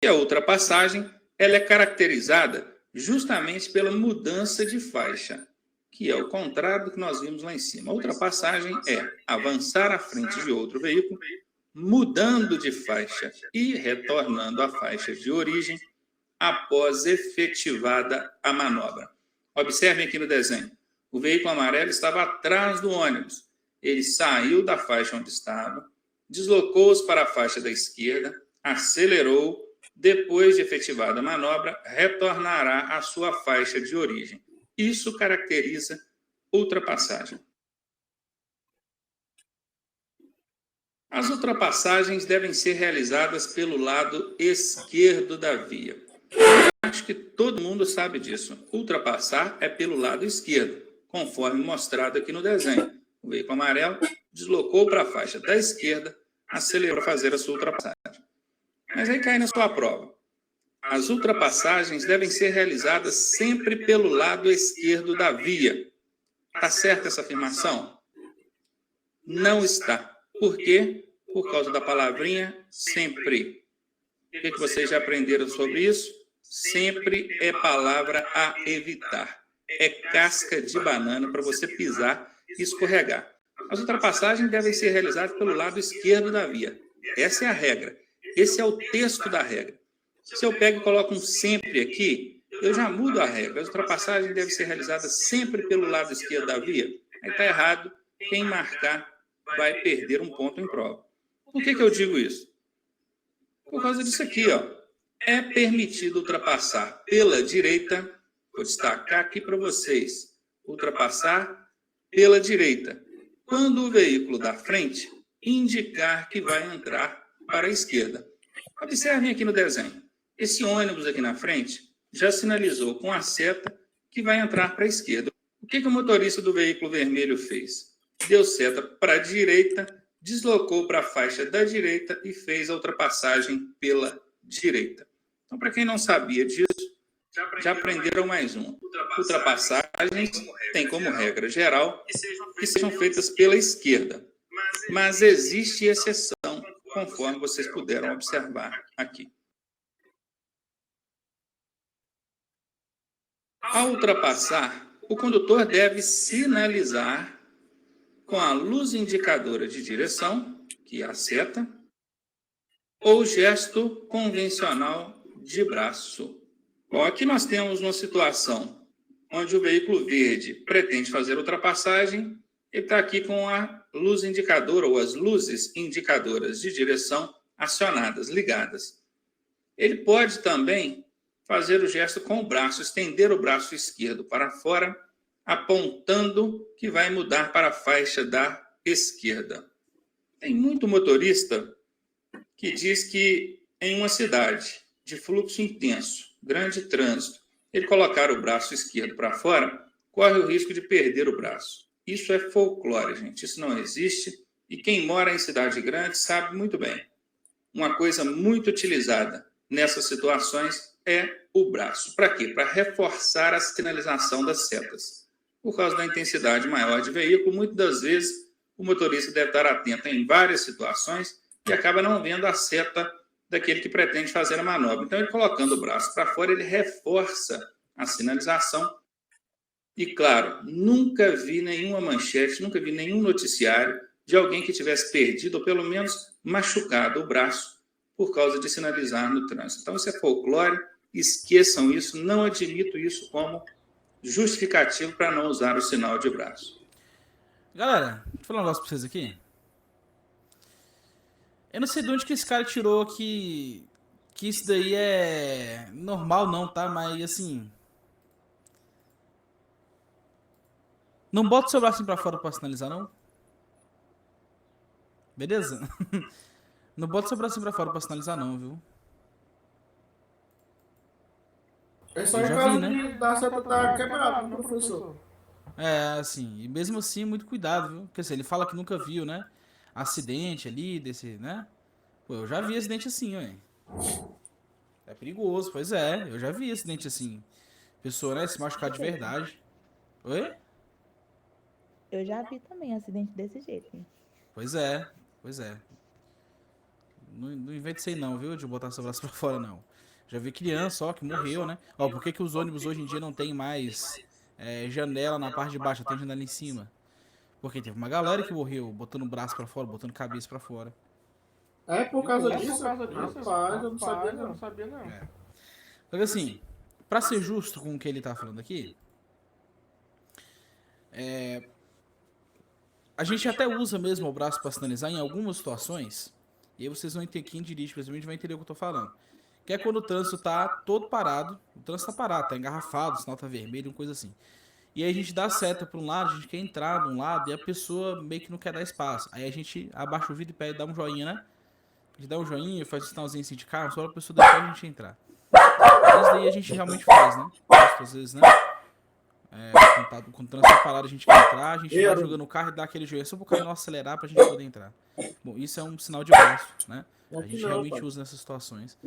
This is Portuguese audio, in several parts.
E a ultrapassagem, ela é caracterizada justamente pela mudança de faixa, que é o contrário do que nós vimos lá em cima. A ultrapassagem é avançar à frente de outro veículo, mudando de faixa e retornando à faixa de origem após efetivada a manobra. Observem aqui no desenho. O veículo amarelo estava atrás do ônibus. Ele saiu da faixa onde estava, deslocou-se para a faixa da esquerda, acelerou, depois de efetivada a manobra, retornará à sua faixa de origem. Isso caracteriza ultrapassagem. As ultrapassagens devem ser realizadas pelo lado esquerdo da via. Acho que todo mundo sabe disso. Ultrapassar é pelo lado esquerdo, conforme mostrado aqui no desenho. O veículo amarelo deslocou para a faixa da esquerda, acelerou para fazer a sua ultrapassagem. Mas aí cai na sua prova. As ultrapassagens devem ser realizadas sempre pelo lado esquerdo da via. Está certa essa afirmação? Não está. Por quê? Por causa da palavrinha sempre. O que vocês já aprenderam sobre isso? Sempre é palavra a evitar. É casca de banana para você pisar e escorregar. As ultrapassagens devem ser realizadas pelo lado esquerdo da via. Essa é a regra. Esse é o texto da regra. Se eu pego e coloco um sempre aqui, eu já mudo a regra. As ultrapassagens devem ser realizadas sempre pelo lado esquerdo da via. Aí está errado. Quem marcar vai perder um ponto em prova. Por que eu digo isso? Por causa disso aqui, ó. É permitido ultrapassar pela direita. Vou destacar aqui para vocês. Ultrapassar pela direita. Quando o veículo da frente indicar que vai entrar para a esquerda. Observem aqui no desenho. Esse ônibus aqui na frente já sinalizou com a seta que vai entrar para a esquerda. O que o motorista do veículo vermelho fez? Deu seta para a direita, deslocou para a faixa da direita e fez a ultrapassagem pela direita. Então, para quem não sabia disso, já aprenderam mais uma. Ultrapassagens têm como regra geral que sejam feitas pela esquerda, mas existe exceção, conforme vocês puderam observar aqui. Ao ultrapassar, o condutor deve sinalizar com a luz indicadora de direção, que é a seta, ou gesto convencional de braço. Bom, aqui nós temos uma situação onde o veículo verde pretende fazer ultrapassagem, ele está aqui com a luz indicadora ou as luzes indicadoras de direção acionadas, ligadas. Ele pode também fazer o gesto com o braço, estender o braço esquerdo para fora, apontando que vai mudar para a faixa da esquerda. Tem muito motorista que diz que em uma cidade de fluxo intenso, grande trânsito, ele colocar o braço esquerdo para fora, corre o risco de perder o braço. Isso é folclore, gente, isso não existe, e quem mora em cidade grande sabe muito bem. Uma coisa muito utilizada nessas situações é o braço. Para quê? Para reforçar a sinalização das setas. Por causa da intensidade maior de veículo, muitas das vezes o motorista deve estar atento em várias situações e acaba não vendo a seta daquele que pretende fazer a manobra. Então, ele colocando o braço para fora, ele reforça a sinalização. E, claro, nunca vi nenhuma manchete, nunca vi nenhum noticiário de alguém que tivesse perdido ou pelo menos machucado o braço por causa de sinalizar no trânsito. Então, isso é folclore, esqueçam isso, não admito isso como justificativo para não usar o sinal de braço. Galera, deixa eu falar um negócio pra vocês aqui. Eu não sei de onde que esse cara tirou que isso daí é normal não, tá? Mas assim... Não bota o seu bracinho pra fora pra sinalizar, não? Beleza? Não bota o seu bracinho pra fora pra sinalizar, não, viu? É só Eu em já vi, caso né? de da seta estar quebrada, né, professor? É, assim, e mesmo assim, muito cuidado, viu? Porque assim, ele fala que nunca viu, né? Acidente ali, desse, né? Pô, eu já vi acidente assim, ué. É perigoso, pois é. Eu já vi acidente assim. Pessoa, né, se machucar de verdade. Oi? Eu já vi também acidente desse jeito. Pois é, pois é. Não invente isso aí não, viu? De botar seu braço pra fora, não. Já vi criança, ó, que morreu, né? Ó, por que que os ônibus hoje em dia não tem mais janela na parte de baixo, tem janela em cima? Porque teve uma galera que morreu botando o braço pra fora, botando cabeça pra fora. É por causa disso? Isso. Rapaz, eu não sabia não. É. Só que assim, pra ser justo com o que ele tá falando aqui, a gente até usa mesmo o braço pra sinalizar em algumas situações, e aí vocês vão entender, quem dirige principalmente vai entender o que eu tô falando. Que é quando o trânsito tá todo parado, o trânsito tá parado, tá engarrafado, o sinal tá vermelho, uma coisa assim. E aí a gente dá seta pra um lado, a gente quer entrar de um lado, e a pessoa meio que não quer dar espaço. Aí a gente abaixa o vidro e pede, dá um joinha, né? A gente dá um joinha, faz um sinalzinho assim de carro, só pra pessoa deixar a gente entrar. Isso daí a gente realmente faz, né? Às vezes, né? Quando o trânsito tá parado, a gente quer entrar, a gente vai jogando o carro e dá aquele joelho só pro carro não acelerar pra gente poder entrar. Bom, isso é um sinal de braço, né? A Aqui gente não, realmente pai. usa nessas situações.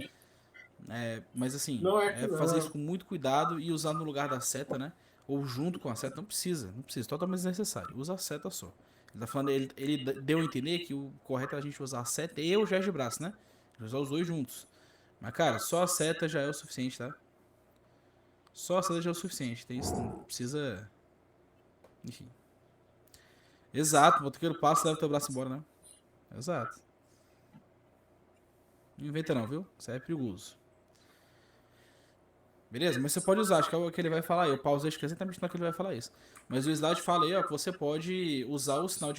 Mas assim, Não é aqui fazer não. isso com muito cuidado e usar no lugar da seta, né? Ou junto com a seta, não precisa, totalmente desnecessário. Usa a seta só. Ele tá falando, ele deu a entender que o correto é a gente usar a seta e o gesto de braço, né? Usar os dois juntos. Mas, cara, só a seta já é o suficiente, tá? Só a seta já é o suficiente. Tem isso, não precisa. Enfim. Exato, o motoqueiro passa e leva teu braço embora, né? Exato. Não inventa não, viu? Isso aí é perigoso. Beleza? Mas você pode usar, acho que é o que ele vai falar aí. Eu pausei, acho que é exatamente na que ele vai falar isso. Mas o slide fala aí, ó, que você pode usar o sinal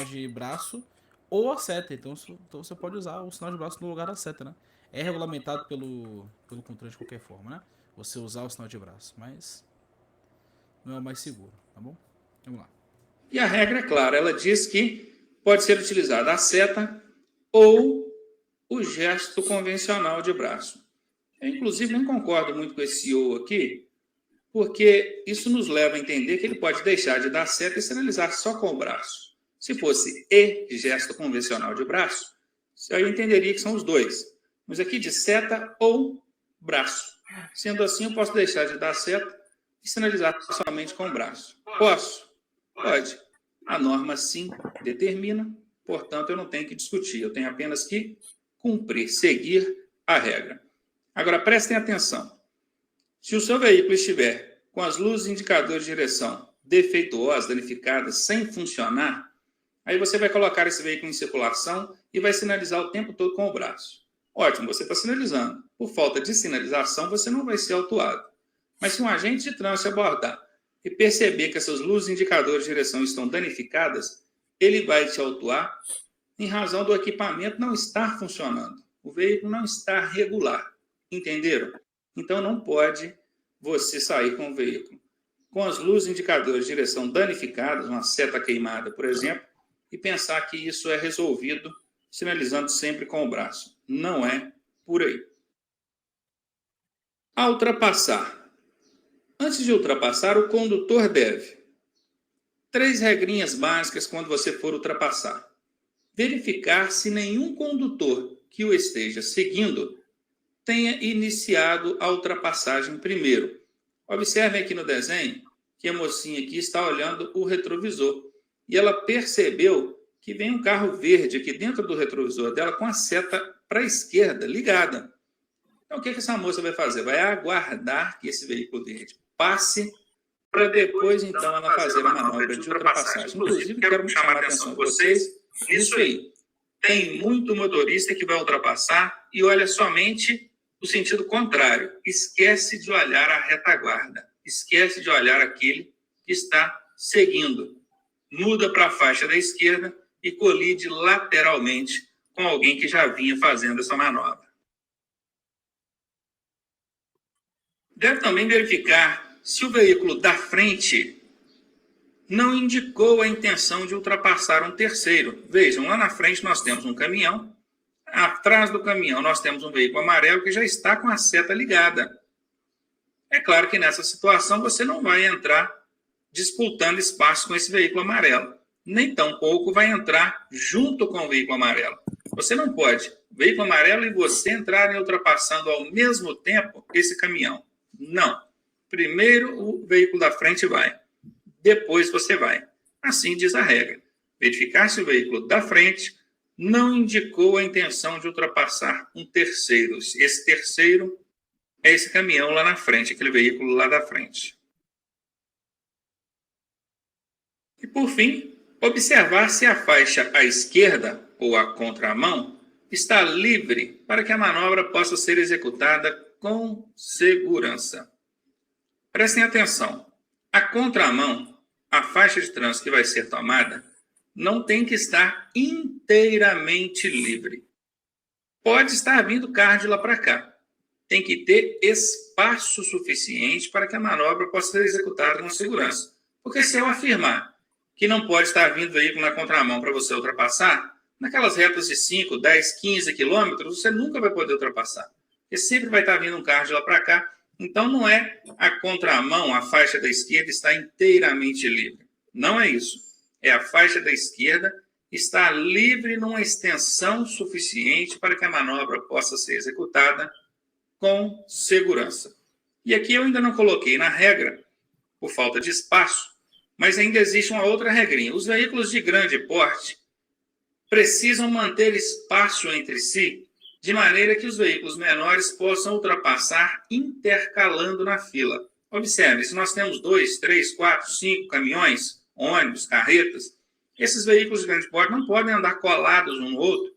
de braço ou a seta. Então você pode usar o sinal de braço no lugar da seta, né? É regulamentado pelo controle de qualquer forma, né? Você usar o sinal de braço, mas não é o mais seguro, tá bom? Vamos lá. E a regra é clara, ela diz que pode ser utilizada a seta ou o gesto convencional de braço. Eu, inclusive, nem concordo muito com esse CEO aqui, porque isso nos leva a entender que ele pode deixar de dar seta e sinalizar só com o braço. Se fosse gesto convencional de braço, eu entenderia que são os dois. Mas aqui de seta ou braço. Sendo assim, eu posso deixar de dar seta e sinalizar somente com o braço. Posso? Pode. A norma sim determina, portanto, eu não tenho que discutir. Eu tenho apenas que cumprir, seguir a regra. Agora, prestem atenção. Se o seu veículo estiver com as luzes indicadores de direção defeituosas, danificadas, sem funcionar, aí você vai colocar esse veículo em circulação e vai sinalizar o tempo todo com o braço. Ótimo, você está sinalizando. Por falta de sinalização, você não vai ser autuado. Mas se um agente de trânsito abordar e perceber que essas luzes indicadores de direção estão danificadas, ele vai te autuar em razão do equipamento não estar funcionando. O veículo não está regular. Entenderam? Então não pode você sair com o veículo com as luzes indicadores de direção danificadas, uma seta queimada, por exemplo, e pensar que isso é resolvido sinalizando sempre com o braço. Não é por aí. Ao ultrapassar. Antes de ultrapassar, o condutor deve 3 regrinhas básicas quando você for ultrapassar. Verificar se nenhum condutor que o esteja seguindo tenha iniciado a ultrapassagem primeiro. Observem aqui no desenho que a mocinha aqui está olhando o retrovisor e ela percebeu que vem um carro verde aqui dentro do retrovisor dela com a seta para a esquerda ligada. Então, o que essa moça vai fazer? Vai aguardar que esse veículo verde passe para depois, então, ela fazer a manobra de ultrapassagem. Inclusive, quero chamar a atenção de vocês nisso aí. Tem muito motorista que vai ultrapassar e olha somente o sentido contrário. Esquece de olhar a retaguarda. Esquece de olhar aquele que está seguindo. Muda para a faixa da esquerda e colide lateralmente com alguém que já vinha fazendo essa manobra. Deve também verificar se o veículo da frente não indicou a intenção de ultrapassar um terceiro. Vejam, lá na frente nós temos um caminhão, atrás do caminhão nós temos um veículo amarelo que já está com a seta ligada. É claro que nessa situação você não vai entrar disputando espaço com esse veículo amarelo, nem tampouco vai entrar junto com o veículo amarelo. Você não pode, o veículo amarelo e você entrarem ultrapassando ao mesmo tempo esse caminhão. Não. Primeiro o veículo da frente vai, depois você vai. Assim diz a regra. Verificar se o veículo da frente não indicou a intenção de ultrapassar um terceiro. Esse terceiro é esse caminhão lá na frente, aquele veículo lá da frente. E, por fim, observar se a faixa à esquerda ou à contramão está livre para que a manobra possa ser executada com segurança. Prestem atenção. A contramão, a faixa de trânsito que vai ser tomada, não tem que estar inteiramente livre. Pode estar vindo carro de lá para cá. Tem que ter espaço suficiente para que a manobra possa ser executada com segurança. Porque se eu afirmar que não pode estar vindo veículo na contramão para você ultrapassar, naquelas retas de 5, 10, 15 quilômetros, você nunca vai poder ultrapassar. Porque sempre vai estar vindo um carro de lá para cá. Então, não é a contramão, a faixa da esquerda está inteiramente livre. Não é isso. É a faixa da esquerda está livre numa extensão suficiente para que a manobra possa ser executada com segurança. E aqui eu ainda não coloquei na regra, por falta de espaço, mas ainda existe uma outra regrinha. Os veículos de grande porte precisam manter espaço entre si, de maneira que os veículos menores possam ultrapassar intercalando na fila. Observe, se nós temos 2, 3, 4, 5 caminhões, ônibus, carretas, esses veículos de grande porte não podem andar colados um no outro,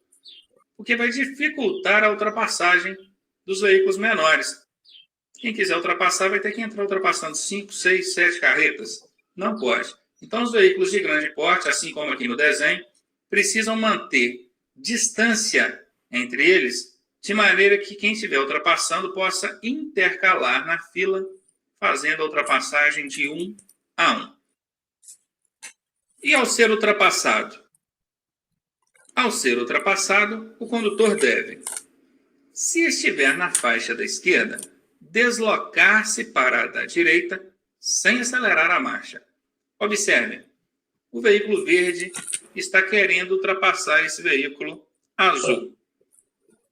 porque vai dificultar a ultrapassagem dos veículos menores. Quem quiser ultrapassar vai ter que entrar ultrapassando 5, 6, 7 carretas. Não pode. Então, os veículos de grande porte, assim como aqui no desenho, precisam manter distância entre eles, de maneira que quem estiver ultrapassando possa intercalar na fila, fazendo a ultrapassagem de 1 a 1. E ao ser ultrapassado? Ao ser ultrapassado, o condutor deve, se estiver na faixa da esquerda, deslocar-se para a da direita sem acelerar a marcha. Observe, o veículo verde está querendo ultrapassar esse veículo azul.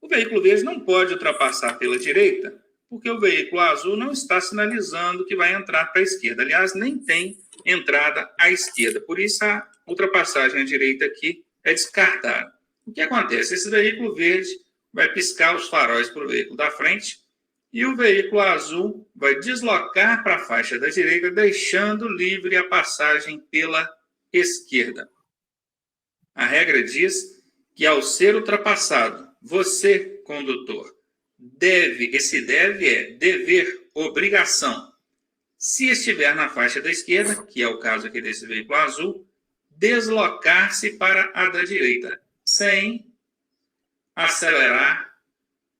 O veículo verde não pode ultrapassar pela direita, porque o veículo azul não está sinalizando que vai entrar para a esquerda. Aliás, nem tem entrada à esquerda. Por isso, a ultrapassagem à direita aqui é descartada. O que acontece? Esse veículo verde vai piscar os faróis para o veículo da frente e o veículo azul vai deslocar para a faixa da direita, deixando livre a passagem pela esquerda. A regra diz que, ao ser ultrapassado, você, condutor, deve, esse deve é dever, obrigação, se estiver na faixa da esquerda, que é o caso aqui desse veículo azul, deslocar-se para a da direita, sem acelerar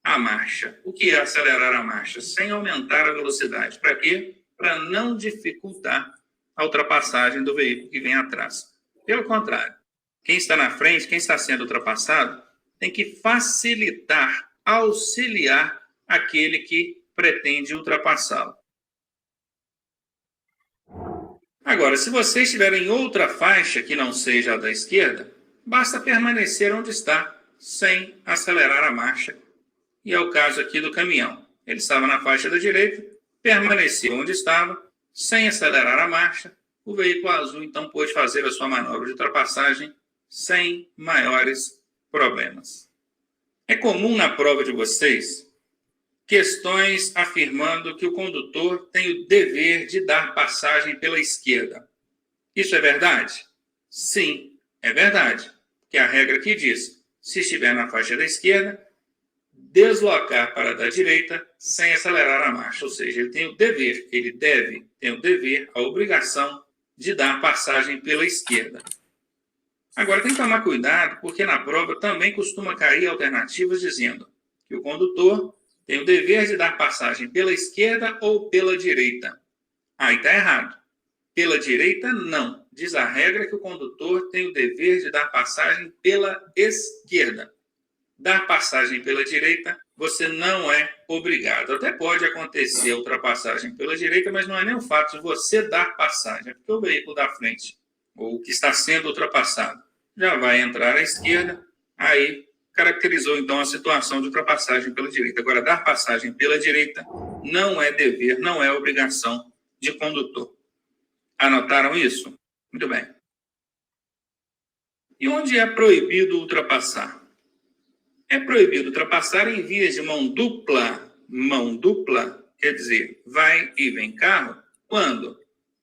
a marcha. O que é acelerar a marcha? Sem aumentar a velocidade. Para quê? Para não dificultar a ultrapassagem do veículo que vem atrás. Pelo contrário, quem está na frente, quem está sendo ultrapassado, tem que facilitar, auxiliar aquele que pretende ultrapassá-lo. Agora, se você estiver em outra faixa que não seja a da esquerda, basta permanecer onde está, sem acelerar a marcha. E é o caso aqui do caminhão. Ele estava na faixa da direita, permaneceu onde estava, sem acelerar a marcha. O veículo azul, então, pôde fazer a sua manobra de ultrapassagem sem maiores problemas. É comum na prova de vocês questões afirmando que o condutor tem o dever de dar passagem pela esquerda. Isso é verdade? Sim, é verdade. Porque a regra aqui diz, se estiver na faixa da esquerda, deslocar para a da direita sem acelerar a marcha. Ou seja, ele tem o dever, ele deve, tem o dever, a obrigação de dar passagem pela esquerda. Agora, tem que tomar cuidado, porque na prova também costuma cair alternativas dizendo que o condutor tem o dever de dar passagem pela esquerda ou pela direita. Aí está errado. Pela direita, não. Diz a regra que o condutor tem o dever de dar passagem pela esquerda. Dar passagem pela direita, você não é obrigado. Até pode acontecer a ultrapassagem pela direita, mas não é nem o fato de você dar passagem. É porque o veículo da frente, ou o que está sendo ultrapassado, já vai entrar à esquerda, aí caracterizou, então, a situação de ultrapassagem pela direita. Agora, dar passagem pela direita não é dever, não é obrigação de condutor. Anotaram isso? Muito bem. E onde é proibido ultrapassar? É proibido ultrapassar em vias de mão dupla mão dupla, quer dizer, vai e vem carro, quando?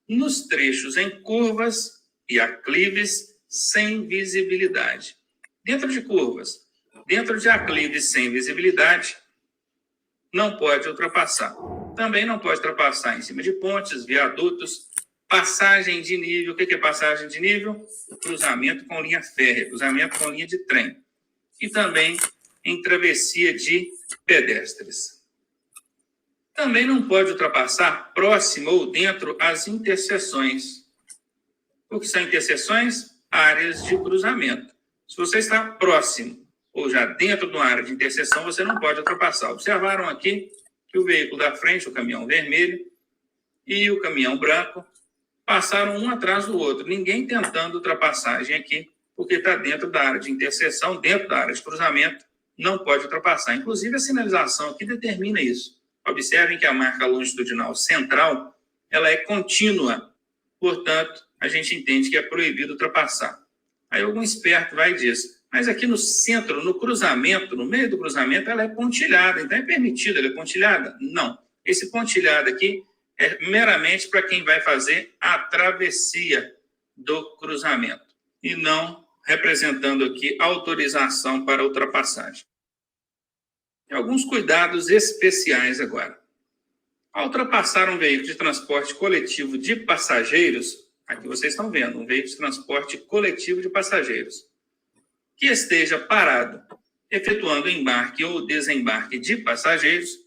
Nos trechos em curvas e aclives sem visibilidade. Dentro de curvas, dentro de aclives sem visibilidade, não pode ultrapassar. Também não pode ultrapassar em cima de pontes, viadutos, passagem de nível. O que é passagem de nível? Cruzamento com linha férrea, cruzamento com linha de trem. E também em travessia de pedestres. Também não pode ultrapassar próximo ou dentro as interseções. O que são interseções? Áreas de cruzamento. Se você está próximo ou já dentro de uma área de interseção, você não pode ultrapassar. Observaram aqui que o veículo da frente, o caminhão vermelho e o caminhão branco, passaram um atrás do outro. Ninguém tentando ultrapassagem aqui, porque está dentro da área de interseção, dentro da área de cruzamento, não pode ultrapassar. Inclusive, a sinalização aqui determina isso. Observem que a marca longitudinal central, ela é contínua. Portanto, a gente entende que é proibido ultrapassar. Aí algum esperto vai e diz, mas aqui no centro, no cruzamento, no meio do cruzamento, ela é pontilhada. Então, é permitido, ela é pontilhada? Não. Esse pontilhado aqui é meramente para quem vai fazer a travessia do cruzamento e não representando aqui autorização para ultrapassagem. E alguns cuidados especiais agora. Ao ultrapassar um veículo de transporte coletivo de passageiros, aqui vocês estão vendo, um veículo de transporte coletivo de passageiros, que esteja parado, efetuando embarque ou desembarque de passageiros,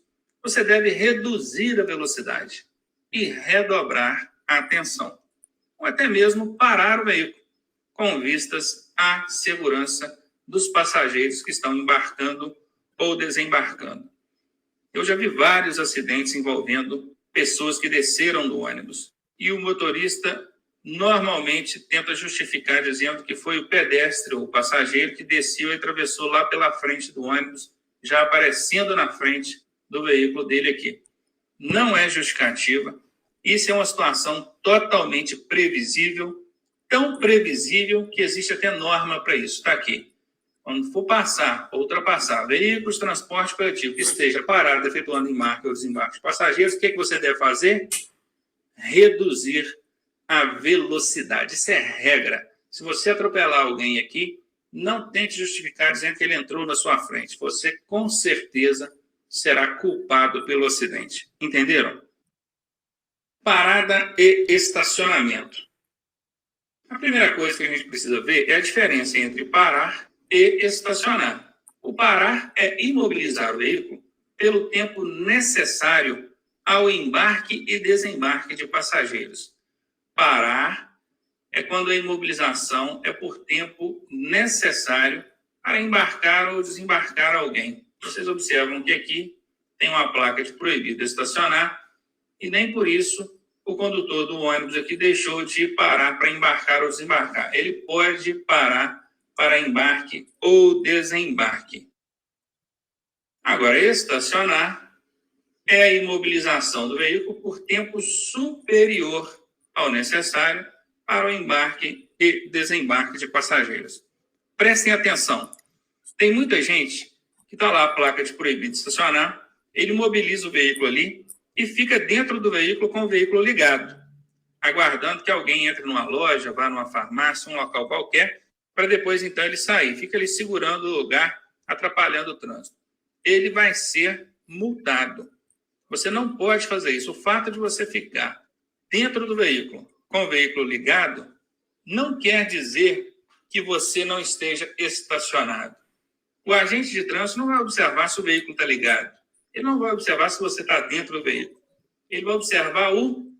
você deve reduzir a velocidade e redobrar a atenção, ou até mesmo parar o veículo, com vistas à segurança dos passageiros que estão embarcando ou desembarcando. Eu já vi vários acidentes envolvendo pessoas que desceram do ônibus e o motorista normalmente tenta justificar dizendo que foi o pedestre ou o passageiro que desceu e atravessou lá pela frente do ônibus, já aparecendo na frente do veículo dele aqui. Não é justificativa. Isso é uma situação totalmente previsível, tão previsível que existe até norma para isso. Está aqui. Quando for passar ou ultrapassar veículos de transporte coletivo que esteja parado efetuando embarque ou desembarque de passageiros, o que você deve fazer? Reduzir a velocidade. Isso é regra. Se você atropelar alguém aqui, não tente justificar dizendo que ele entrou na sua frente. Você, com certeza, será culpado pelo acidente. Entenderam? Parada e estacionamento. A primeira coisa que a gente precisa ver é a diferença entre parar e estacionar. O parar é imobilizar o veículo pelo tempo necessário ao embarque e desembarque de passageiros. Parar é quando a imobilização é por tempo necessário para embarcar ou desembarcar alguém. Vocês observam que aqui tem uma placa de proibido estacionar e nem por isso o condutor do ônibus aqui deixou de parar para embarcar ou desembarcar. Ele pode parar para embarque ou desembarque. Agora, estacionar é a imobilização do veículo por tempo superior ao necessário para o embarque e desembarque de passageiros. Prestem atenção. Tem muita gente que está lá a placa de proibido estacionar, ele imobiliza o veículo ali e fica dentro do veículo com o veículo ligado, aguardando que alguém entre numa loja, vá numa farmácia, um local qualquer, para depois, então, ele sair. Fica ali segurando o lugar, atrapalhando o trânsito. Ele vai ser multado. Você não pode fazer isso. O fato de você ficar dentro do veículo, com o veículo ligado, não quer dizer que você não esteja estacionado. O agente de trânsito não vai observar se o veículo está ligado. Ele não vai observar se você está dentro do veículo. Ele vai observar o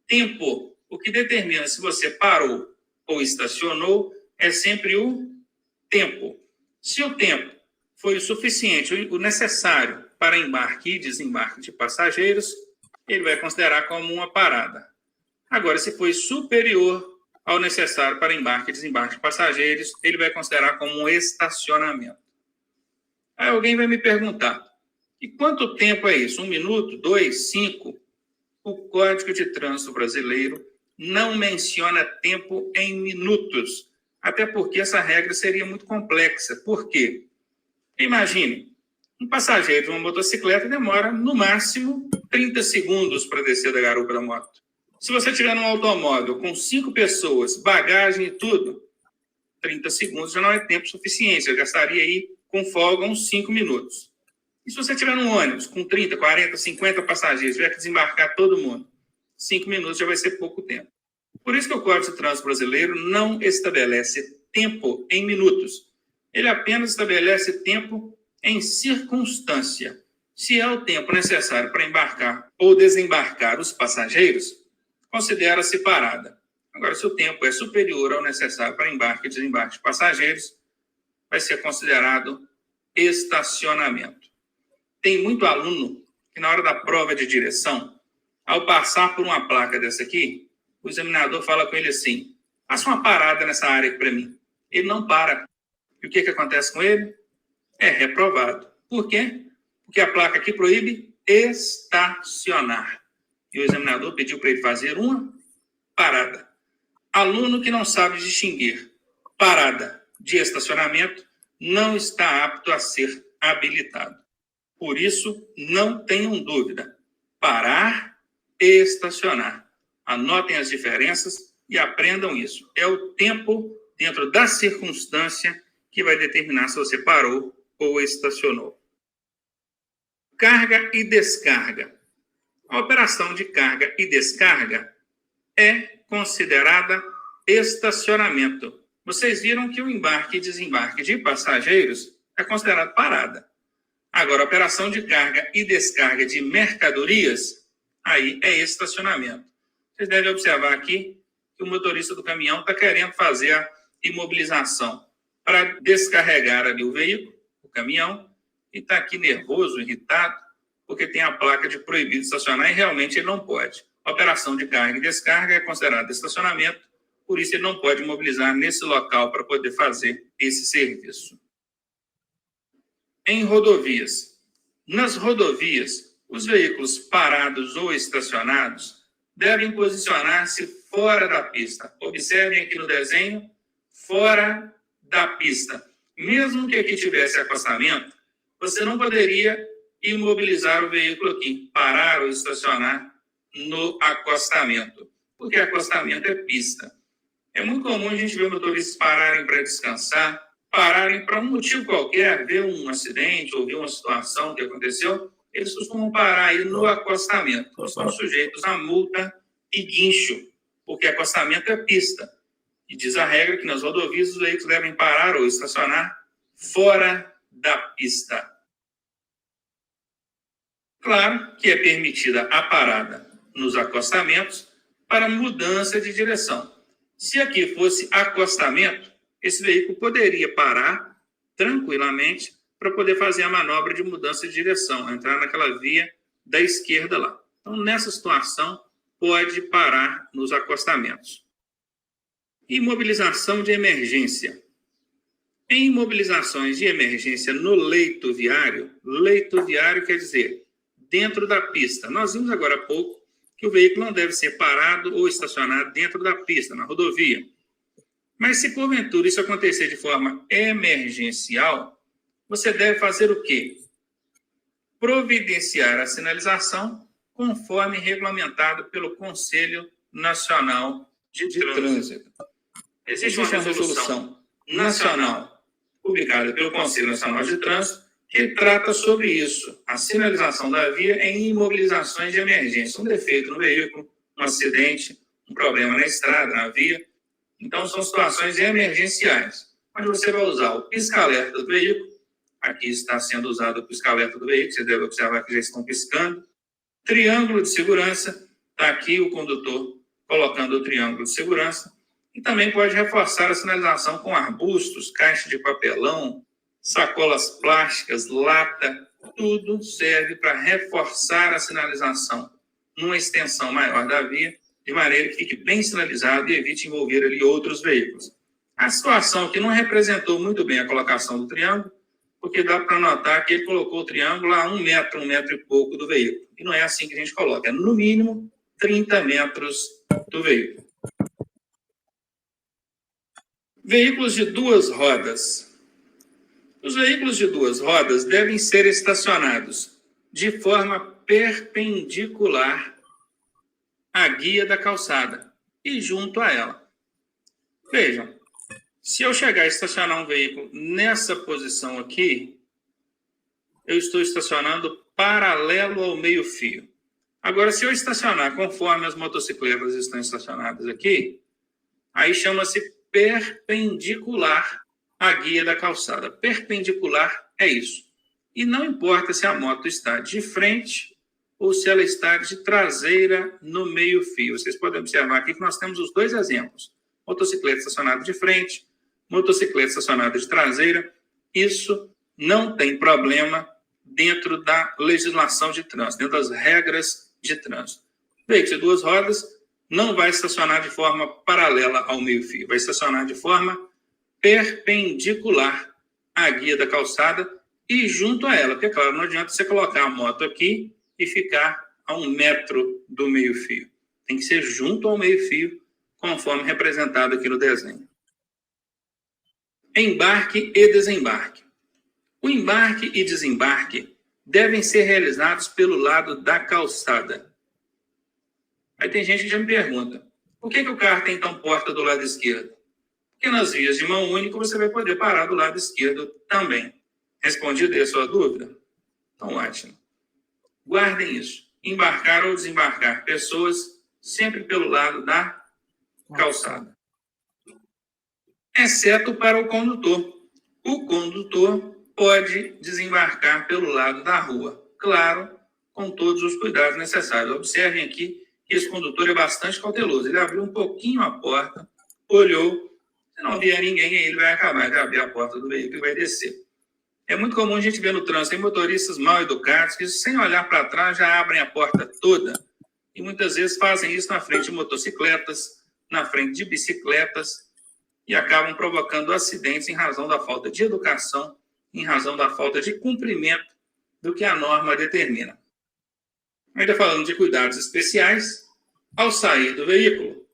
tempo. O que determina se você parou ou estacionou é sempre o tempo. Se o tempo foi o suficiente, o necessário para embarque e desembarque de passageiros, ele vai considerar como uma parada. Agora, se foi superior ao necessário para embarque e desembarque de passageiros, ele vai considerar como um estacionamento. Aí alguém vai me perguntar, e quanto tempo é isso? 1 minuto? 2? 5? O Código de Trânsito Brasileiro não menciona tempo em minutos, até porque essa regra seria muito complexa. Por quê? Imagine, Um passageiro de uma motocicleta demora, no máximo, 30 segundos para descer da garupa da moto. Se você tiver num automóvel com 5 pessoas, bagagem e tudo, 30 segundos já não é tempo suficiente. Você gastaria aí, com folga, uns 5 minutos. E se você tiver num ônibus com 30, 40, 50 passageiros, tiver que desembarcar todo mundo, 5 minutos já vai ser pouco tempo. Por isso que o Código de Trânsito Brasileiro não estabelece tempo em minutos. Ele apenas estabelece tempo em circunstância. Se é o tempo necessário para embarcar ou desembarcar os passageiros, considera-se parada. Agora, se o tempo é superior ao necessário para embarque e desembarque de passageiros, vai ser considerado estacionamento. Tem muito aluno que, na hora da prova de direção, ao passar por uma placa dessa aqui, o examinador fala com ele assim: faça uma parada nessa área aqui para mim. Ele não para. E o que acontece com ele? É reprovado. Por quê? Porque a placa aqui proíbe estacionar. E o examinador pediu para ele fazer uma parada. Aluno que não sabe distinguir parada de estacionamento não está apto a ser habilitado. Por isso, não tenham dúvida. Parar e estacionar. Anotem as diferenças e aprendam isso. É o tempo dentro da circunstância que vai determinar se você parou ou estacionou. Carga e descarga. A operação de carga e descarga é considerada estacionamento. Vocês viram que o embarque e desembarque de passageiros é considerado parada. Agora, a operação de carga e descarga de mercadorias, aí é estacionamento. Vocês devem observar aqui que o motorista do caminhão está querendo fazer a imobilização para descarregar ali o veículo, o caminhão, e está aqui nervoso, irritado, porque tem a placa de proibido estacionar e realmente ele não pode. A operação de carga e descarga é considerada estacionamento, por isso ele não pode imobilizar nesse local para poder fazer esse serviço. Em rodovias. Nas rodovias, os veículos parados ou estacionados devem posicionar-se fora da pista. Observem aqui no desenho, fora da pista. Mesmo que aqui tivesse acostamento, você não poderia imobilizar o veículo aqui, parar ou estacionar no acostamento, porque acostamento é pista. É muito comum a gente ver motoristas pararem para descansar, pararem para um motivo qualquer, ver um acidente ou ver uma situação que aconteceu, eles costumam parar aí no acostamento. Estão sujeitos a multa e guincho, porque acostamento é pista. E diz a regra que nas rodovias os veículos devem parar ou estacionar fora da pista. Claro que é permitida a parada nos acostamentos para mudança de direção. Se aqui fosse acostamento, esse veículo poderia parar tranquilamente para poder fazer a manobra de mudança de direção, entrar naquela via da esquerda lá. Então, nessa situação, pode parar nos acostamentos. Imobilização de emergência. Em imobilizações de emergência no leito viário quer dizer dentro da pista. Nós vimos agora há pouco que o veículo não deve ser parado ou estacionado dentro da pista, na rodovia. Mas se porventura isso acontecer de forma emergencial, você deve fazer o quê? Providenciar a sinalização conforme regulamentado pelo Conselho Nacional de Trânsito. Existe uma resolução nacional publicada pelo Conselho Nacional de Trânsito que trata sobre isso, a sinalização da via em imobilizações de emergência, um defeito no veículo, um acidente, um problema na estrada, na via. Então, são situações emergenciais, onde você vai usar o pisca-alerta do veículo. Aqui está sendo usado o pisca-alerta do veículo, você deve observar que já estão piscando. Triângulo de segurança, está aqui o condutor colocando o triângulo de segurança. E também pode reforçar a sinalização com arbustos, caixa de papelão, sacolas plásticas, lata, tudo serve para reforçar a sinalização numa extensão maior da via, de maneira que fique bem sinalizado e evite envolver ali outros veículos. A situação que não representou muito bem a colocação do triângulo, porque dá para notar que ele colocou o triângulo a 1 metro e pouco do veículo. E não é assim que a gente coloca, é no mínimo 30 metros do veículo. Veículos de 2 rodas. Os veículos de duas rodas devem ser estacionados de forma perpendicular à guia da calçada e junto a ela. Vejam, se eu chegar a estacionar um veículo nessa posição aqui, eu estou estacionando paralelo ao meio-fio. Agora, se eu estacionar conforme as motocicletas estão estacionadas aqui, aí chama-se perpendicular à guia da calçada. Perpendicular é isso. E não importa se a moto está de frente ou se ela está de traseira no meio-fio. Vocês podem observar aqui que nós temos os dois exemplos. Motocicleta estacionada de frente, motocicleta estacionada de traseira. Isso não tem problema dentro da legislação de trânsito, dentro das regras de trânsito. Veículo de duas rodas não vai estacionar de forma paralela ao meio-fio, vai estacionar de forma perpendicular à guia da calçada e junto a ela, porque, claro, não adianta você colocar a moto aqui e ficar a 1 metro do meio-fio. Tem que ser junto ao meio-fio, conforme representado aqui no desenho. Embarque e desembarque. O embarque e desembarque devem ser realizados pelo lado da calçada. Aí tem gente que já me pergunta, por que o carro tem então porta do lado esquerdo? Porque nas vias de mão única você vai poder parar do lado esquerdo também. Respondido aí a sua dúvida? Então, ótimo. Guardem isso. Embarcar ou desembarcar pessoas sempre pelo lado da calçada. Exceto para o condutor. O condutor pode desembarcar pelo lado da rua. Claro, com todos os cuidados necessários. Observem aqui que esse condutor é bastante cauteloso. Ele abriu um pouquinho a porta, olhou, se não vier ninguém, aí ele vai acabar de abrir a porta do veículo e vai descer. É muito comum a gente ver no trânsito, tem motoristas mal educados que, sem olhar para trás, já abrem a porta toda e muitas vezes fazem isso na frente de motocicletas, na frente de bicicletas e acabam provocando acidentes em razão da falta de educação, em razão da falta de cumprimento do que a norma determina. Ainda falando de cuidados especiais, ao sair do veículo,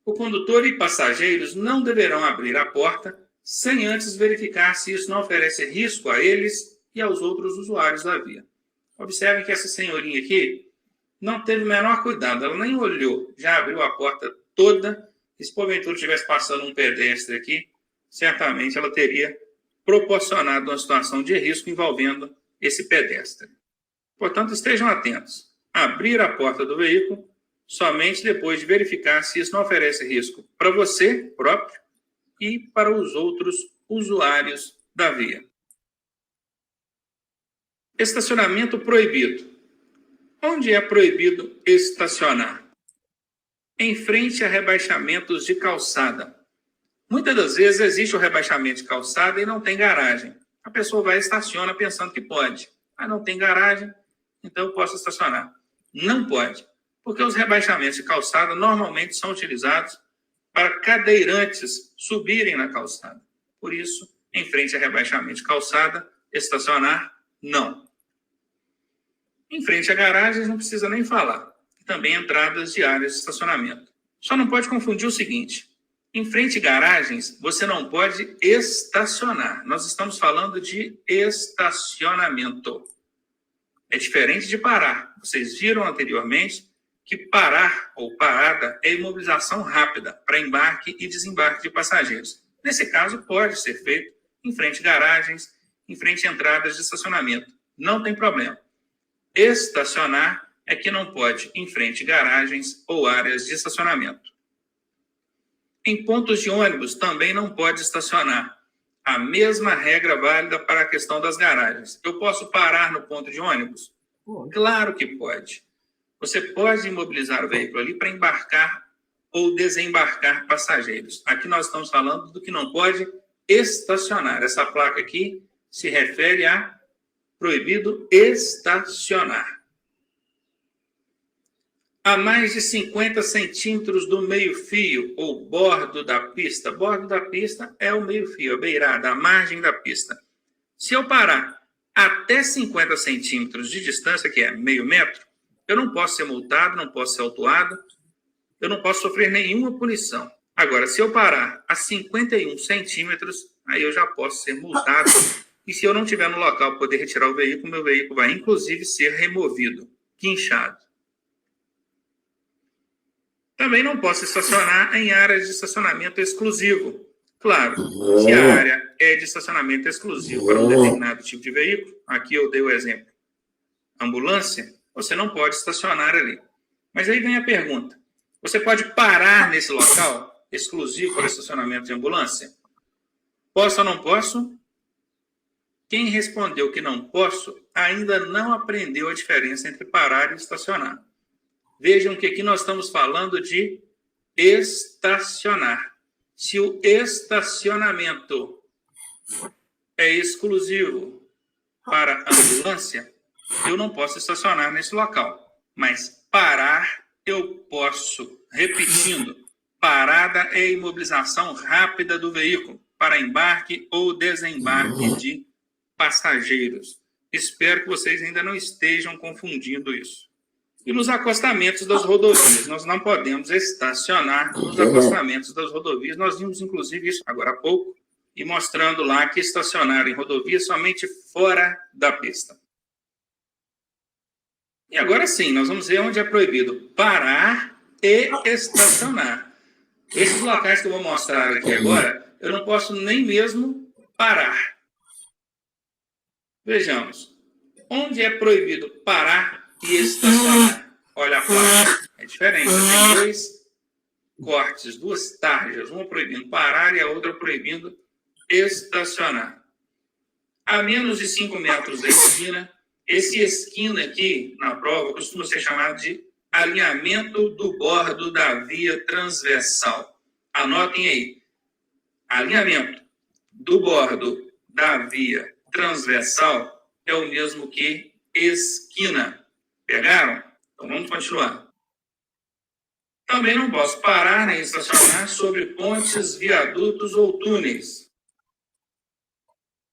o condutor e passageiros não deverão abrir a porta sem antes verificar se isso não oferece risco a eles e aos outros usuários da via. Observem que essa senhorinha aqui não teve o menor cuidado, ela nem olhou, já abriu a porta toda, e se porventura estivesse passando um pedestre aqui, certamente ela teria proporcionado uma situação de risco envolvendo esse pedestre. Portanto, estejam atentos. Abrir a porta do veículo somente depois de verificar se isso não oferece risco para você próprio e para os outros usuários da via. Estacionamento proibido. Onde é proibido estacionar? Em frente a rebaixamentos de calçada. Muitas das vezes existe o rebaixamento de calçada e não tem garagem. A pessoa vai e estaciona pensando que pode. Mas não tem garagem, então eu posso estacionar. Não pode, porque os rebaixamentos de calçada normalmente são utilizados para cadeirantes subirem na calçada. Por isso, em frente a rebaixamento de calçada, estacionar, não. Em frente a garagens, não precisa nem falar. Também entradas de áreas de estacionamento. Só não pode confundir o seguinte. Em frente a garagens, você não pode estacionar. Nós estamos falando de estacionamento. É diferente de parar. Vocês viram anteriormente que parar ou parada é imobilização rápida para embarque e desembarque de passageiros. Nesse caso, pode ser feito em frente a garagens, em frente a entradas de estacionamento. Não tem problema. Estacionar é que não pode em frente a garagens ou áreas de estacionamento. Em pontos de ônibus também não pode estacionar. A mesma regra válida para a questão das garagens. Eu posso parar no ponto de ônibus? Claro que pode. Você pode imobilizar o veículo ali para embarcar ou desembarcar passageiros. Aqui nós estamos falando do que não pode estacionar. Essa placa aqui se refere a proibido estacionar. A mais de 50 centímetros do meio-fio ou bordo da pista. Bordo da pista é o meio-fio, a beirada, a margem da pista. Se eu parar até 50 centímetros de distância, que é meio metro, eu não posso ser multado, não posso ser autuado, eu não posso sofrer nenhuma punição. Agora, se eu parar a 51 centímetros, aí eu já posso ser multado E se eu não estiver no local para poder retirar o veículo, meu veículo vai, inclusive, ser removido, guinchado. Também não posso estacionar em áreas de estacionamento exclusivo. Claro, se a área é de estacionamento exclusivo para um determinado tipo de veículo, aqui eu dei o exemplo, ambulância, você não pode estacionar ali. Mas aí vem a pergunta, você pode parar nesse local exclusivo para estacionamento de ambulância? Posso ou não posso? Quem respondeu que não posso ainda não aprendeu a diferença entre parar e estacionar. Vejam que aqui nós estamos falando de estacionar. Se o estacionamento é exclusivo para ambulância, eu não posso estacionar nesse local. Mas parar, eu posso. Repetindo, parada é a imobilização rápida do veículo para embarque ou desembarque de passageiros. Espero que vocês ainda não estejam confundindo isso. E nos acostamentos das rodovias, nós não podemos estacionar nos acostamentos das rodovias. Nós vimos, inclusive, isso agora há pouco, e mostrando lá que estacionar em rodovias somente fora da pista. E agora sim, nós vamos ver onde é proibido parar e estacionar. Esses locais que eu vou mostrar aqui agora, eu não posso nem mesmo parar. Vejamos, onde é proibido parar e estacionar? Olha a placa, é diferente, tem dois cortes, duas tarjas, uma proibindo parar e a outra proibindo estacionar. A menos de 5 metros da esquina, esse esquina aqui, na prova, costuma ser chamado de alinhamento do bordo da via transversal. Anotem aí, alinhamento do bordo da via transversal é o mesmo que esquina. Pegaram? Então vamos continuar. Também não posso parar nem estacionar sobre pontes, viadutos ou túneis.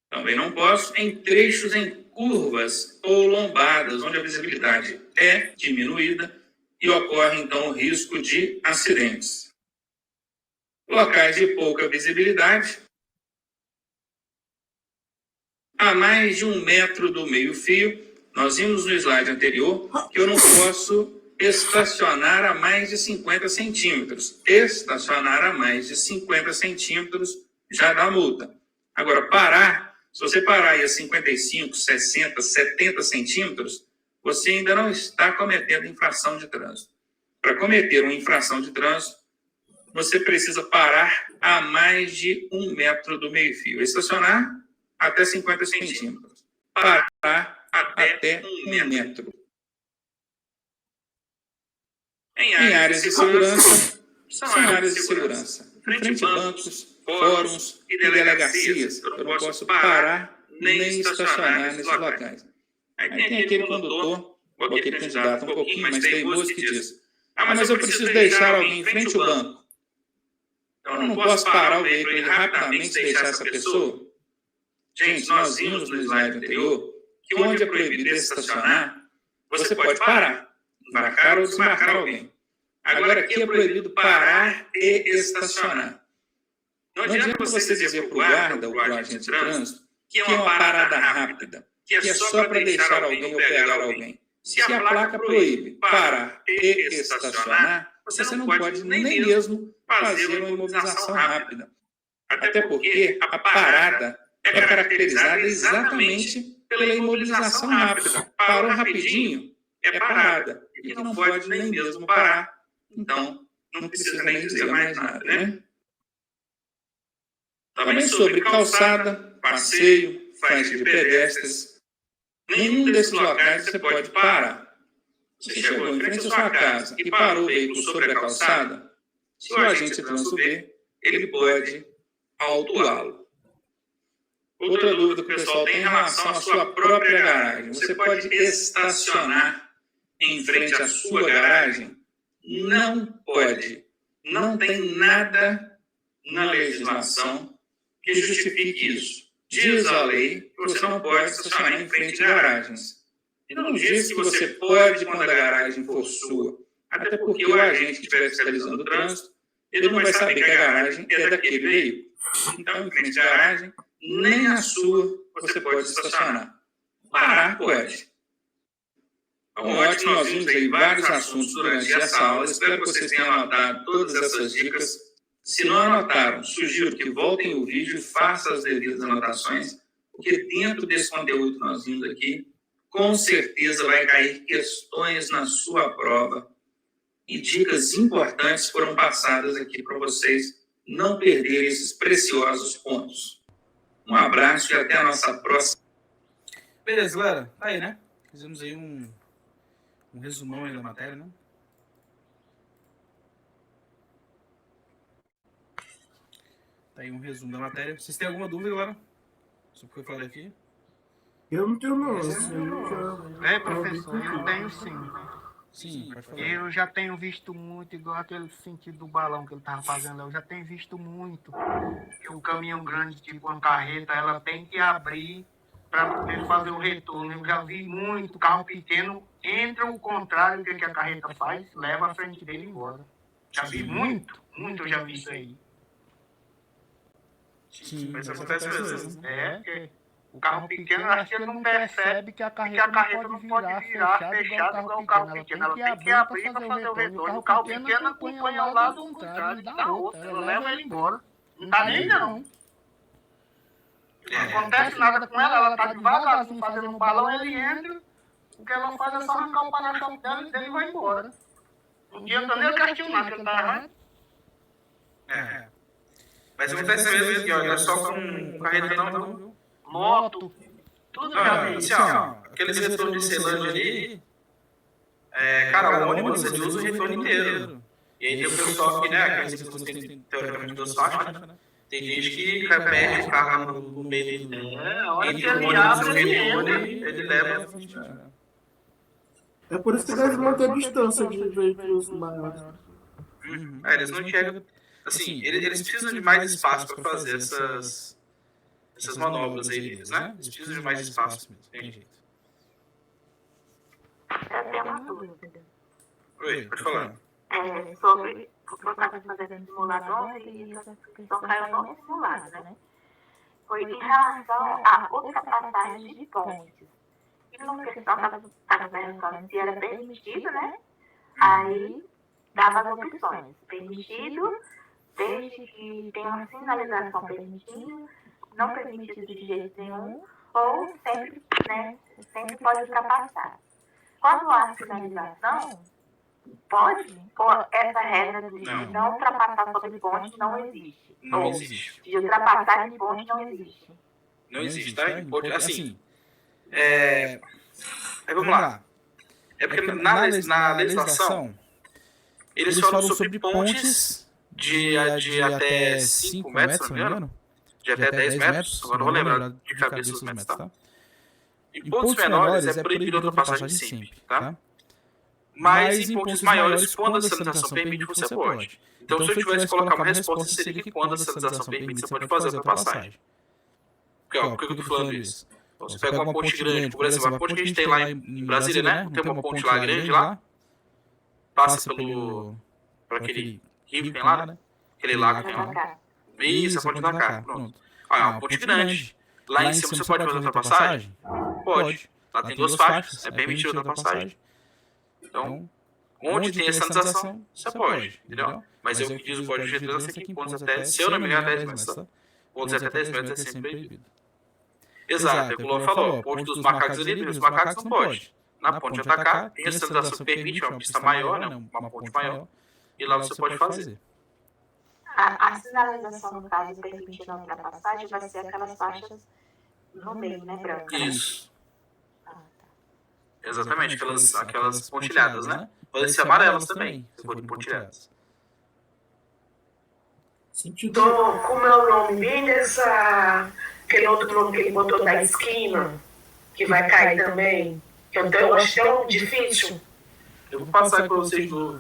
Também não posso em trechos em curvas ou lombadas, onde a visibilidade é diminuída e ocorre então o risco de acidentes. Locais de pouca visibilidade, a mais de 1 metro do meio-fio. Nós vimos no slide anterior que eu não posso estacionar a mais de 50 centímetros. Estacionar a mais de 50 centímetros já dá multa. Agora, parar, se você parar aí a 55, 60, 70 centímetros, você ainda não está cometendo infração de trânsito. Para cometer uma infração de trânsito, você precisa parar a mais de 1 metro do meio-fio. Estacionar até 50 centímetros. Parar até 1 metro. Em áreas de segurança, são áreas de segurança. Frente a bancos, fóruns e delegacias. Eu não posso parar nem estacionar nesses locais. Aí tem aquele condutor, ou aquele candidato um pouquinho mais teimoso que diz: mas eu preciso deixar alguém em frente ao banco. Eu não posso parar o veículo e rapidamente deixar essa pessoa? Gente, nós vimos no slide anterior que onde é proibido estacionar, você pode parar, embarcar ou desmarcar alguém. Agora aqui é proibido parar e estacionar. Não adianta você dizer para o guarda ou para o agente de trânsito que é uma parada rápida, que é só para deixar alguém ou pegar alguém. Se a placa proíbe parar e estacionar, você não pode nem mesmo fazer uma imobilização rápida. Até porque a parada é caracterizada exatamente pela imobilização rápida. Parou rapidinho, é parada. E não pode nem mesmo parar. Então, não precisa nem dizer mais nada, né? Também sobre calçada, passeio, faixa de pedestres. Nenhum desses locais você pode parar. Você chegou em frente à sua casa e parou o veículo sobre a calçada, se o agente de trânsito ver, ele pode autuá-lo. Outra dúvida que o pessoal tem em relação à sua própria garagem. Você pode estacionar em frente à sua garagem? Não pode. Não tem nada na legislação que justifique isso. Diz a lei que você não pode estacionar em frente a garagens. E não diz que você pode quando a garagem for sua. Até porque o agente que estiver fiscalizando o trânsito, ele não vai saber que a garagem é daquele veículo. Então, em frente à garagem, nem a sua você pode estacionar. Parar pode. Então, ótimo, nós vimos aí vários assuntos durante essa aula. Espero que vocês tenham anotado todas essas dicas. Se não anotaram, sugiro que voltem o vídeo e façam as devidas anotações, porque dentro desse conteúdo que nós vimos aqui, com certeza vai cair questões na sua prova e dicas importantes foram passadas aqui para vocês não perderem esses preciosos pontos. Um abraço e até a nossa próxima. Beleza, galera. Tá aí, né? Fizemos aí um resumão aí da matéria, né? Tá aí um resumo da matéria. Vocês têm alguma dúvida, galera? Sobre o que foi falado aqui? Eu não tenho não. Professor, eu tenho sim. Sim, pode falar. Eu já tenho visto muito, igual aquele sentido do balão que ele estava fazendo, eu já tenho visto muito que o caminhão grande, tipo uma carreta, ela tem que abrir para poder fazer o retorno. Eu já vi muito carro pequeno, entra o contrário do que a carreta faz, leva a frente dele embora. Já vi muito eu já vi isso aí. Sim, Mas acontece mesmo. Porque o carro pequeno, acho que ele não percebe que a carreta não pode virar fechada igual o carro pequeno. Ela tem que abrir para fazer o retorno. O carro pequeno acompanha ao lado contrário da outra. Ela leva ele embora. Não tá nem não. Não acontece nada com ela tá devagarzinho fazendo um balão, ele entra. O que ela faz é só arrancar o para-choque dela e ele vai embora. Não adianta nem eu questionar que ele tá errado. Mas acontece mesmo, que não é só com carreta não, viu? Moto, tudo já vi. Assim, ó, aqueles retornos de Ceilândia ali, cara, o ônibus ele usa o retorno inteiro. E aí tem o pessoal que, né, aqueles retornos tem teoricamente duas faixas, né? Tem gente que perde o carro no meio dele. A hora que Entra o ele ônibus, abre, o ele retorno, entra. ele leva. É por isso que deve manter a distância de veículos maiores. Eles não enxergam. Assim, eles precisam de mais espaço para fazer essas manobras aí deles, né? Eles precisam de mais espaço mesmo. Tem jeito. Eu tenho uma dúvida. Oi, pode falar. Sobre o que eu estava fazendo simulador e essa questão caiu no simulado, né? Foi em relação à ultrapassagem de pontes. E numa questão estava perguntando se era permitido, né? Aí dava as opções. Permitido, desde que tenha uma sinalização permitindo, não permitido de jeito nenhum, ou sempre, né? Sempre pode ultrapassar. Quando há sinalização, pode, ou essa regra de não ultrapassar sobre ponte não existe. Não Ou existe. de ultrapassar de ponte não existe. Não existe, tá? Assim, Aí vamos lá. É porque na legislação, eles falam sobre pontes de até 5 metros, se não me engano. De até 10 metros, agora não vou lembrar de cabeça os metros, tá? Em pontos menores é proibido a ultrapassagem sempre, tá? Mas em pontos maiores, quando a sinalização permite, você pode. Então, se eu tivesse que colocar uma resposta, seria que quando a sinalização permite, você pode fazer a ultrapassagem. Por que eu tô falando isso? Você pega uma ponte grande, por exemplo, a ponte que a gente tem lá em Brasília, né? Tem uma ponte lá grande lá, passa por aquele rio que tem lá, né? Aquele lago que tem lá. Isso, a ponte da cá, pronto. Ah, é uma ponte grande. Lá em cima você pode fazer ultrapassagem? Pode. Lá tem duas faixas, é permitido a ultrapassagem. Então, onde tem a sinalização, você pode, entendeu? Mas o que diz o código de segurança é que em pontos até, se eu não me engano, 10 metros, tá? Pontos até 10 metros é sempre proibido. Exato, o Lula falou, ponte dos macacos ali, os macacos não pode. Na ponte atacar, tem a sinalização que permite, uma pista maior, né? Uma ponte maior, e lá você pode fazer. A sinalização, no caso, permitindo a ultrapassagem, vai ser aquelas faixas no meio, né, branca? Isso. Ah, tá. Exatamente, aquelas pontilhadas, né? Podem ser amarelas também, se forem pontilhadas. Sentido. Então, como é o nome bem aquele outro nome que ele botou da esquina, que vai cair também, que eu acho tão difícil. Eu vou passar para vocês no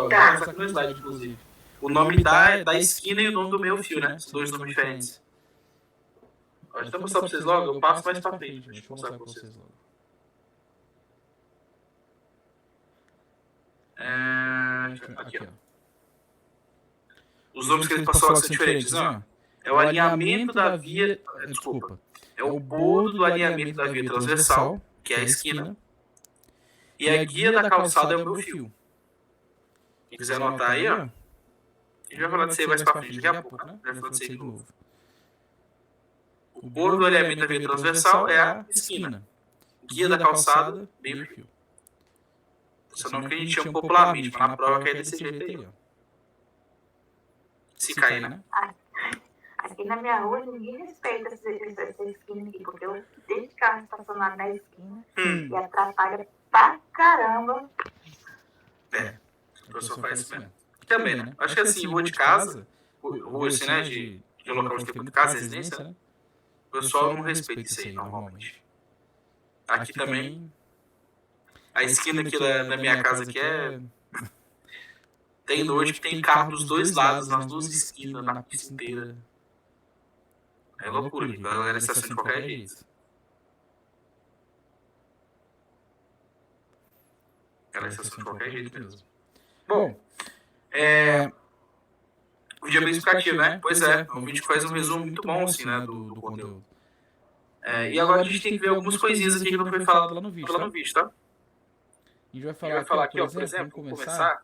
Tá. passar aqui no slide, inclusive. O nome da esquina e o nome do meio fio, né? São dois nomes diferentes. Pode até mostrar para vocês logo, eu passo mais para frente. Deixa eu mostrar para vocês logo. Aqui, ó. Os nomes que ele passou lá são diferentes, não? É o alinhamento da via. Desculpa. é o bordo do alinhamento da via transversal, que é a esquina, e a guia da calçada é o meu fio. Quem quiser anotar aí, ó, a gente vai falar disso aí mais pra frente, daqui a pouco, né? Vai falar disso aí de novo. O bordo do alinhamento da via transversal é a esquina. Guia da calçada, meio fio. Esse é o nome que a gente chama popularmente, mas na prova que é desse jeito aí, ó. Se cair, né? Aqui na minha rua ninguém respeita essa esquina aqui, porque eu deixo o carro estacionado na esquina e atrapalha pra caramba. O professor faz isso mesmo. Também, né? Acho que assim, rua de casa, rua assim, né, de local onde tem muita casa, residência, né? O pessoal não respeita isso aí, normalmente. Aqui também, a esquina aqui da minha casa aqui é... Tem noite que tem carro dos dois lados, nas duas esquinas, na pista inteira. É loucura, a galera estaciona de qualquer jeito. Ela estaciona de qualquer jeito mesmo. Bom, o vídeo é bem explicativo, né? Pois é, o vídeo faz um resumo muito bom, assim, né, do conteúdo. E agora a gente tem que ver algumas coisinhas aqui que não foi falado lá no vídeo, tá? A gente vai falar aqui, ó, por exemplo, vamos começar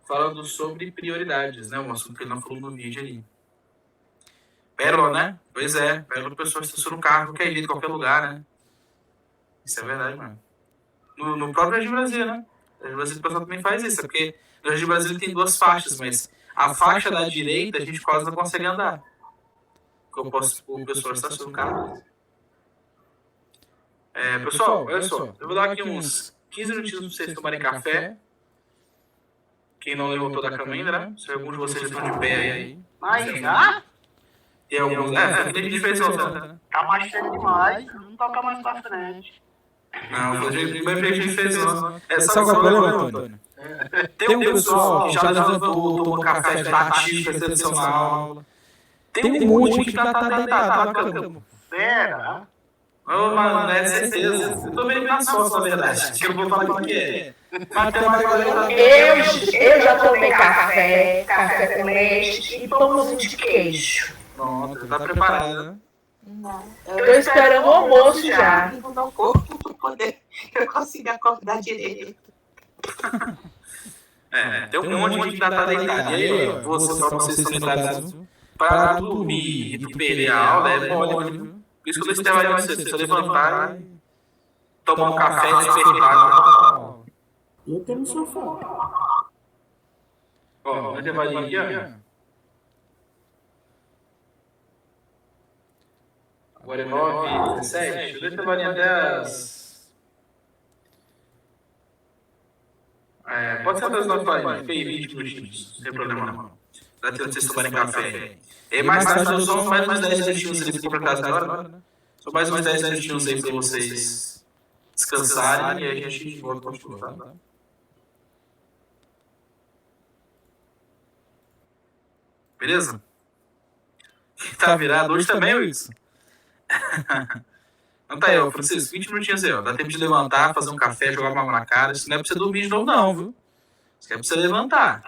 falando sobre prioridades, né? Um assunto que ele não falou no vídeo aí. Pérola, né? Pois é, pérola o pessoal estaciona no carro, qualquer jeito, em qualquer lugar, né? Isso é verdade, mano. No próprio Jardim Brasília, né? No Jardim Brasília o pessoal também faz isso, porque no Jardim Brasília tem duas faixas, mas a faixa da direita a gente quase não consegue andar. Porque o pessoal estaciona no carro. Pessoal, olha só, eu vou dar aqui uns 15 minutinhos pra vocês tomarem café. Quem não levantou da cama ainda, né? Se alguns de vocês estão de pé aí. Mas já? Tem alguns. Tem diferença, né? Tá mais cedo demais, não toca mais pra frente. Não, a gente fez isso. Sabe qual é o problema, Antônio? Tem um pessoal que já levantou, tomou café, tá ativo, fez atenção na aula. Tem um monte que tá deitado na cama. Será? Ô, mano, é certeza. Eu tô meio nas costas, na verdade. Que eu vou falar o que é. Mas tem uma galera. Eu já tomei café com leite e pãozinho de queijo. Nossa, tá preparado, né? Tô esperando o almoço já. No corpo pra poder eu conseguir acordar direito. Tem um monte de tá deitado. E aí, ó, você pra vocês são deitados para dormir, recuperar a aula, é mole, viu? Por isso que eu deixo trabalhar mais cedo. Você levantar e tomar um café e despertar. Eu tenho no sofá. Ó, vai levar aqui, ó. Agora é 9h17. Eu trabalhei até as... pode ser até as 9h40. Fez 20 minutinhos. Não tem problema não. Dá tempo de vocês tomarem café. E mais tarde nós vamos mais uns 10 minutinhos ali pra casa agora, né? Só mais uns 10 minutinhos aí pra vocês descansarem e aí a gente volta pra continuar, tá? Beleza? Tá virado hoje também, Wilson? Então tá aí, ó, Francisco, 20 minutinhos aí, ó. Dá tempo de levantar, fazer um café, jogar uma na cara. Isso não é pra você dormir de novo, não, viu? Isso é pra você levantar.